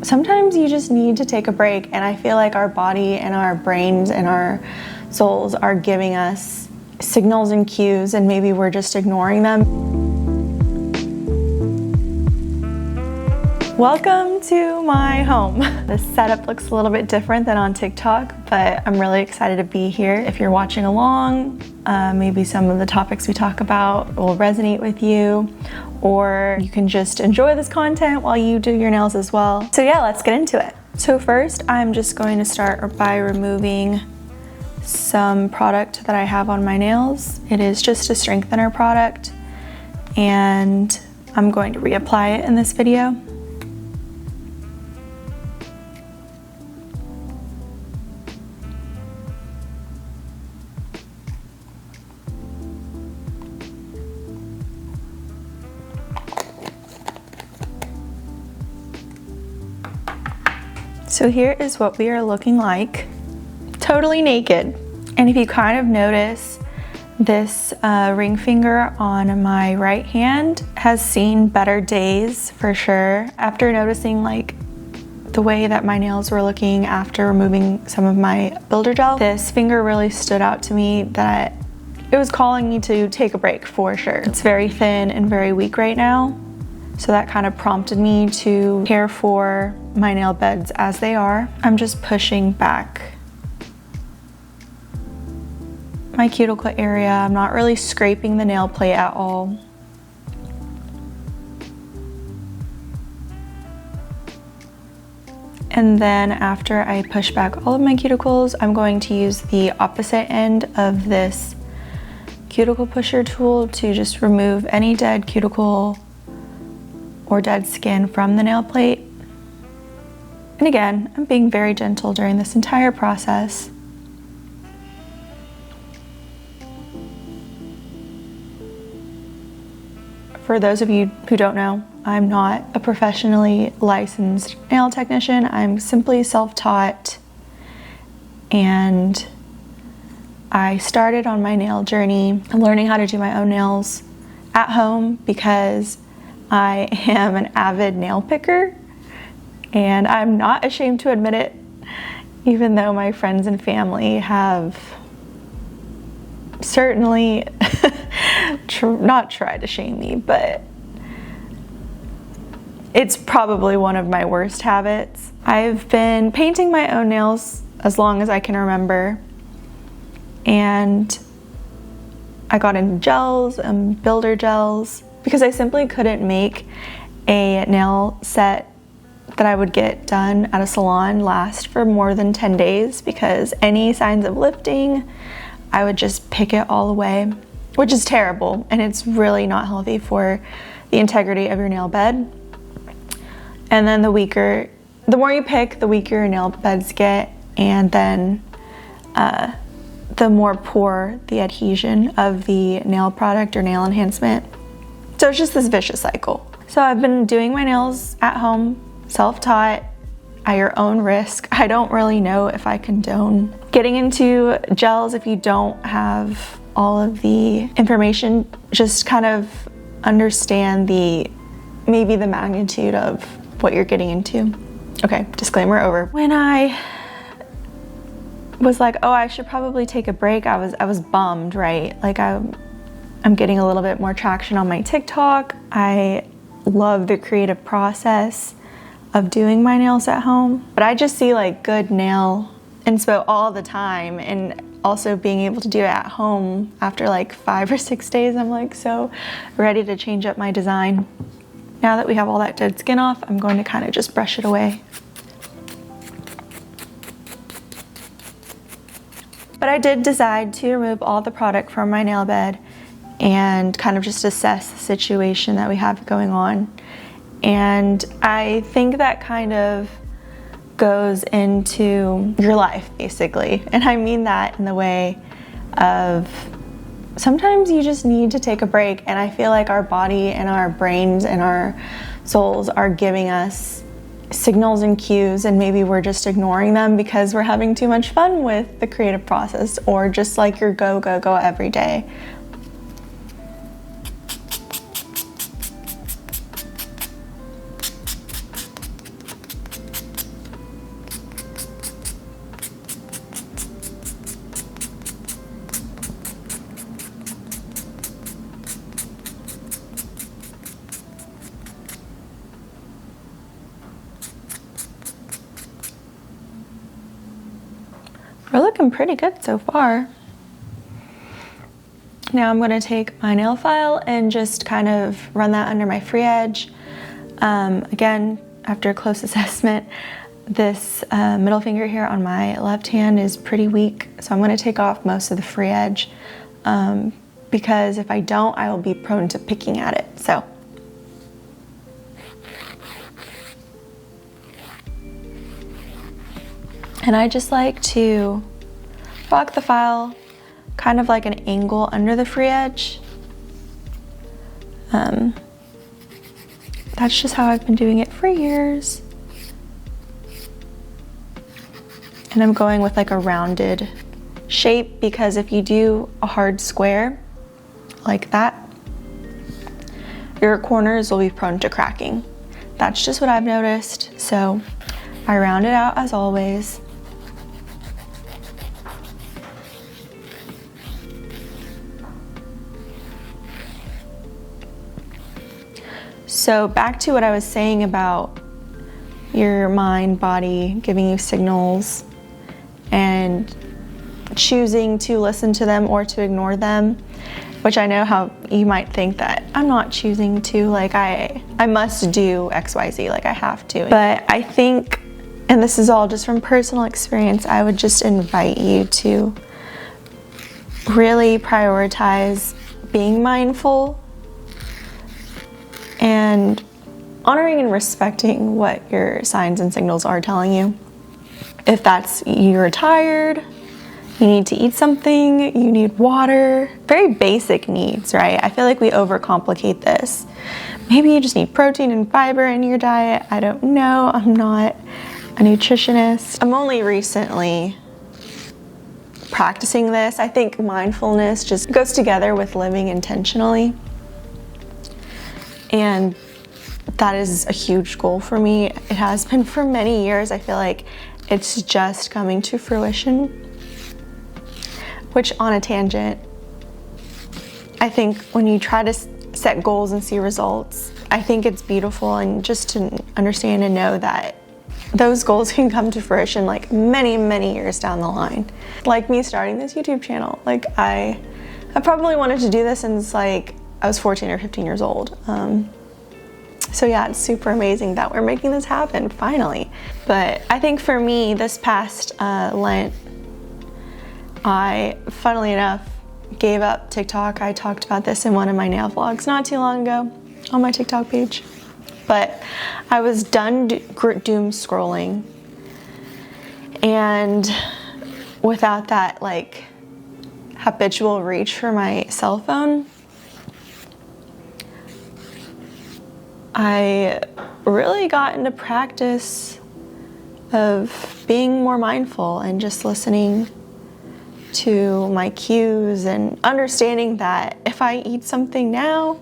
sometimes you just need to take a break, and I feel like our body and our brains and our souls are giving us signals and cues, and maybe we're just ignoring them. Welcome to my home. The setup looks a little bit different than on TikTok, but I'm really excited to be here. If you're watching along, maybe some of the topics we talk about will resonate with you, or you can just enjoy this content while you do your nails as well. So yeah, let's get into it. So first, I'm just going to start by removing some product that I have on my nails. It is just a strengthener product, and I'm going to reapply it in this video. So here is what we are looking like, totally naked. And if you kind of notice, this ring finger on my right hand has seen better days for sure. After noticing like the way that my nails were looking after removing some of my builder gel, this finger really stood out to me that it was calling me to take a break for sure. It's very thin and very weak right now. So that kind of prompted me to care for my nail beds as they are. I'm just pushing back my cuticle area. I'm not really scraping the nail plate at all. And then after I push back all of my cuticles, I'm going to use the opposite end of this cuticle pusher tool to just remove any dead cuticle or dead skin from the nail plate. And again, I'm being very gentle during this entire process. For those of you who don't know, I'm not a professionally licensed nail technician. I'm simply self-taught, and I started on my nail journey learning how to do my own nails at home because I am an avid nail picker, and I'm not ashamed to admit it, even though my friends and family have certainly not tried to shame me, but it's probably one of my worst habits. I've been painting my own nails as long as I can remember, and I got into gels and builder gels because I simply couldn't make a nail set that I would get done at a salon last for more than 10 days because any signs of lifting, I would just pick it all away, which is terrible, and it's really not healthy for the integrity of your nail bed. And then the more you pick, the weaker your nail beds get, and then the more poor the adhesion of the nail product or nail enhancement. So it's just this vicious cycle. So I've been doing my nails at home, self-taught, at your own risk. I don't really know if I condone getting into gels if you don't have all of the information. Just kind of understand maybe the magnitude of what you're getting into. Okay, disclaimer over. When I was like, oh, I should probably take a break, I was bummed, right? Like I'm getting a little bit more traction on my TikTok. I love the creative process of doing my nails at home, but I just see like good nail inspo all the time, and also being able to do it at home after like 5 or 6 days, I'm like so ready to change up my design. Now that we have all that dead skin off, I'm going to kind of just brush it away. But I did decide to remove all the product from my nail bed and kind of just assess the situation that we have going on. And I think that kind of goes into your life, basically. And I mean that in the way of sometimes you just need to take a break. And I feel like our body and our brains and our souls are giving us signals and cues, and maybe we're just ignoring them because we're having too much fun with the creative process, or just like your go, go, go every day. looking pretty good so far. Now I'm gonna take my nail file and just kind of run that under my free edge. Again, after a close assessment, this middle finger here on my left hand is pretty weak, so I'm gonna take off most of the free edge because if I don't, I will be prone to picking at it. So. And I just like to walk the file kind of like an angle under the free edge. That's just how I've been doing it for years. And I'm going with like a rounded shape because if you do a hard square like that, your corners will be prone to cracking. That's just what I've noticed. So I round it out as always. So back to what I was saying about your mind, body giving you signals and choosing to listen to them or to ignore them, which I know how you might think that I'm not choosing to, like I must do XYZ, like I have to. But I think, and this is all just from personal experience, I would just invite you to really prioritize being mindful and honoring and respecting what your signs and signals are telling you. If that's you're tired, you need to eat something, you need water, very basic needs, right? I feel like we overcomplicate this. Maybe you just need protein and fiber in your diet. I don't know, I'm not a nutritionist. I'm only recently practicing this. I think mindfulness just goes together with living intentionally. And that is a huge goal for me. It has been for many years. I feel like it's just coming to fruition. Which, on a tangent, I think when you try to set goals and see results, I think it's beautiful, and just to understand and know that those goals can come to fruition like many, many years down the line. Like me starting this YouTube channel. Like I probably wanted to do this since like I was 14 or 15 years old. So yeah, it's super amazing that we're making this happen finally. But I think for me, this past Lent, I, funnily enough, gave up TikTok. I talked about this in one of my nail vlogs not too long ago on my TikTok page. But I was done doom scrolling. And without that like habitual reach for my cell phone, I really got into practice of being more mindful and just listening to my cues and understanding that if I eat something now,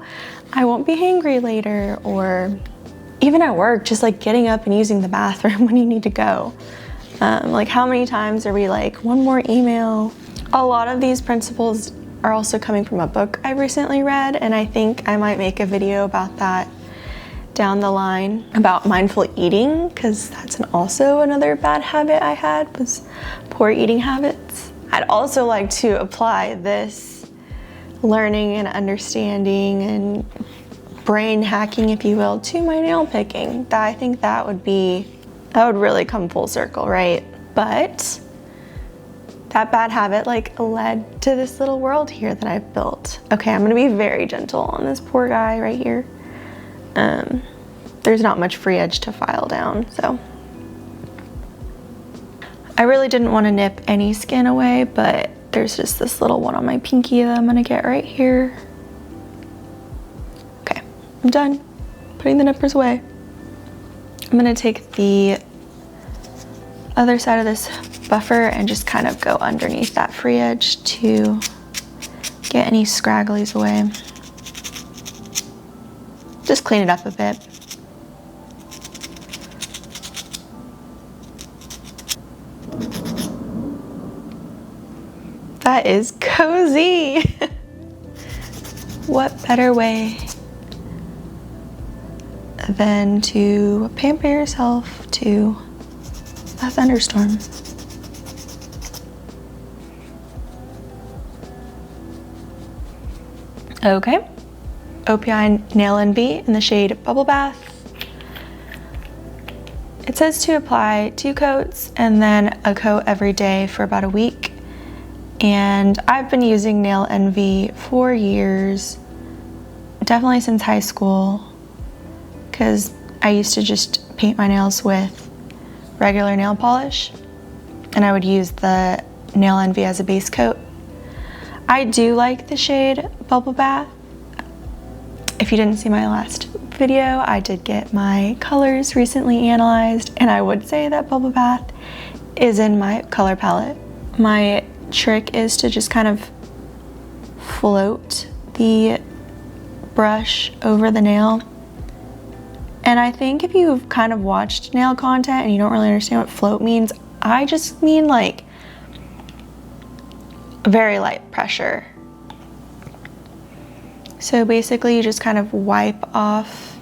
I won't be hangry later. Or even at work, just like getting up and using the bathroom when you need to go. Like how many times are we like, one more email? A lot of these principles are also coming from a book I recently read, and I think I might make a video about that down the line, about mindful eating, because that's also another bad habit I had, was poor eating habits. I'd also like to apply this learning and understanding and brain hacking, if you will, to my nail picking. That I think that would really come full circle, right? But that bad habit like led to this little world here that I've built. Okay, I'm gonna be very gentle on this poor guy right here. There's not much free edge to file down, so. I really didn't want to nip any skin away, but there's just this little one on my pinky that I'm gonna get right here. Okay, I'm done putting the nippers away. I'm gonna take the other side of this buffer and just kind of go underneath that free edge to get any scragglies away. Just clean it up a bit. That is cozy. What better way than to pamper yourself to a thunderstorm? Okay, OPI Nail NV in the shade Bubble Bath. It says to apply 2 coats and then a coat every day for about a week. And I've been using Nail NV for years, definitely since high school, because I used to just paint my nails with regular nail polish, and I would use the Nail NV as a base coat. I do like the shade Bubble Bath. If you didn't see my last video, I did get my colors recently analyzed, and I would say that Bubble Bath is in my color palette. My trick is to just kind of float the brush over the nail. And I think if you've kind of watched nail content and you don't really understand what float means, I just mean like very light pressure. So basically you just kind of wipe off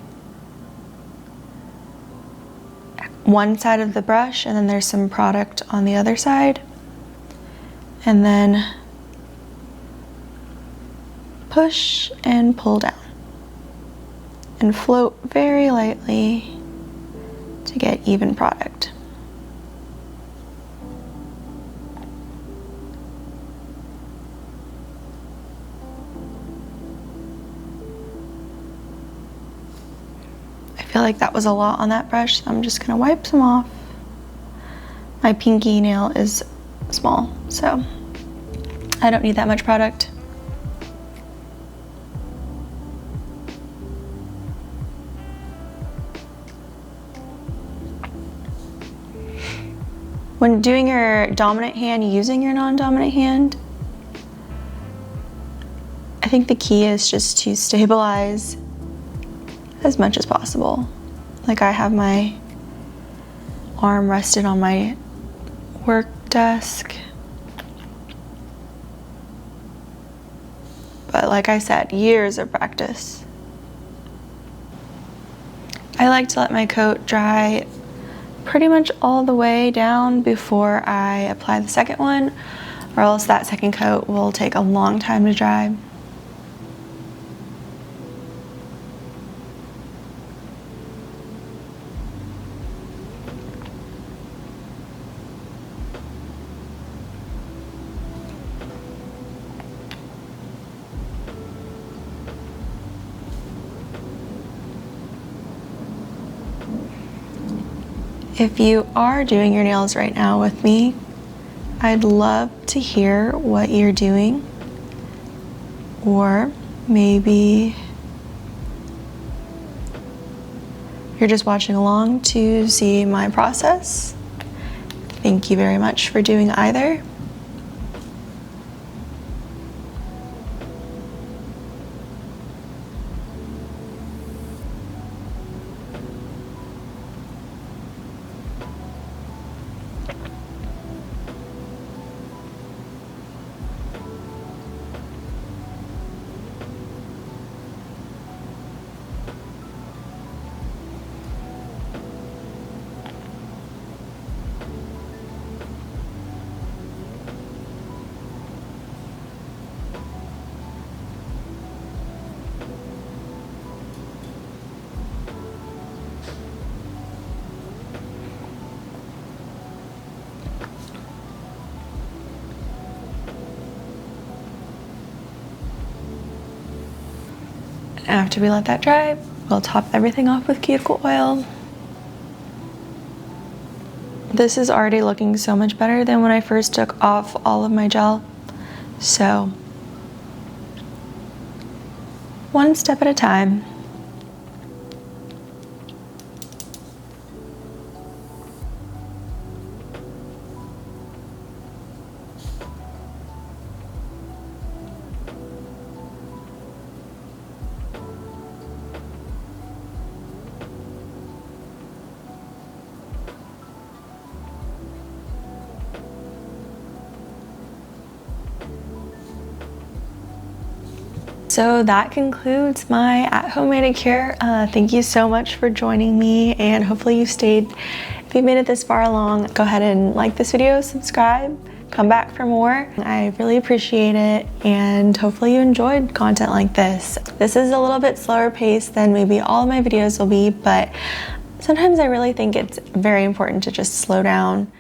one side of the brush and then there's some product on the other side. And then push and pull down. And float very lightly to get even product. I feel like that was a lot on that brush, so I'm just gonna wipe some off. My pinky nail is small, so I don't need that much product. When doing your dominant hand, using your non-dominant hand, I think the key is just to stabilize as much as possible. Like I have my arm rested on my work desk. But like I said, years of practice. I like to let my coat dry pretty much all the way down before I apply the second one, or else that second coat will take a long time to dry. If you are doing your nails right now with me, I'd love to hear what you're doing, or maybe you're just watching along to see my process. Thank you very much for doing either. After we let that dry, we'll top everything off with cuticle oil. This is already looking so much better than when I first took off all of my gel. So, one step at a time. So that concludes my at-home manicure. Thank you so much for joining me, and hopefully you stayed. If you made it this far along, go ahead and like this video, subscribe, come back for more. I really appreciate it, and hopefully you enjoyed content like this. This is a little bit slower paced than maybe all of my videos will be, but sometimes I really think it's very important to just slow down